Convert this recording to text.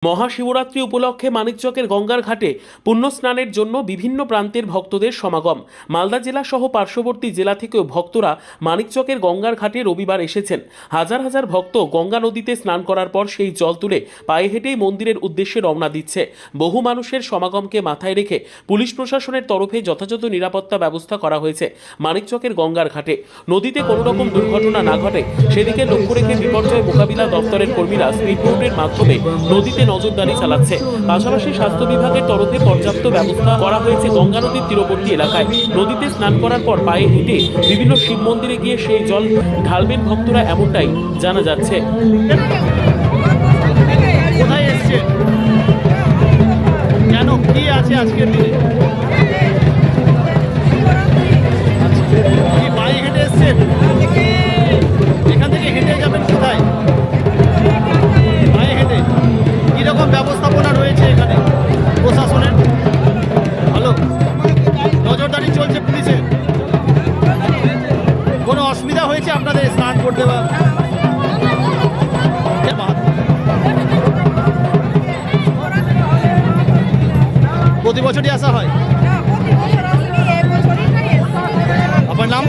মহাশিবরাত্রি উপলক্ষে মানিকচকের গঙ্গার ঘাটে পুণ্যস্নানের জন্য বিভিন্ন প্রান্তের ভক্তদের সমাগম। মালদা জেলা সহ পার্শ্ববর্তী জেলা থেকেও ভক্তরা মানিকচকের গঙ্গার ঘাটে রবিবার এসেছেন। হাজার হাজার ভক্ত গঙ্গা নদীতে স্নান করার পর সেই জল তুলে পায়ে হেঁটেই মন্দিরের উদ্দেশ্যে রওনা দিচ্ছে। বহু মানুষের সমাগমকে মাথায় রেখে পুলিশ প্রশাসনের তরফে যথাযথ নিরাপত্তা ব্যবস্থা করা হয়েছে। মানিকচকের গঙ্গার ঘাটে নদীতে কোনো রকম দুর্ঘটনা না ঘটে সেদিকে লক্ষ্য রেখে বিপর্যয় মোকাবিলা দপ্তরের কর্মীরা স্পিডবোটের মাধ্যমে নদীতে নজরদারি চালাচ্ছে। পাশাপাশি স্বাস্থ্য বিভাগের তরফে পর্যাপ্ত ব্যবস্থা করা হয়েছে গঙ্গা নদীর তীরবর্তী এলাকায়। নদীতে স্নান করার পর পায়ে হেঁটে বিভিন্ন শিব মন্দিরে গিয়ে সেই জল ঢালবেন ভক্তরা, এমনটাই জানা যাচ্ছে। কোথায় এসছেন, কেন, কি আছে আজকের দিনে? কি পায়ে হেঁটে এসছেন? এখান থেকে হেঁটে যাবেন কোথায়? পায়ে হেঁটে। কিরকম ব্যবস্থাপনা রয়েছে এখানে প্রশাসনের? ভালো, নজরদারি চলছে পুলিশের। কোনো অসুবিধা হয়েছে আপনাদের স্নান করতে? বা প্রতি বছরই আসা হয়? আপনার নাম?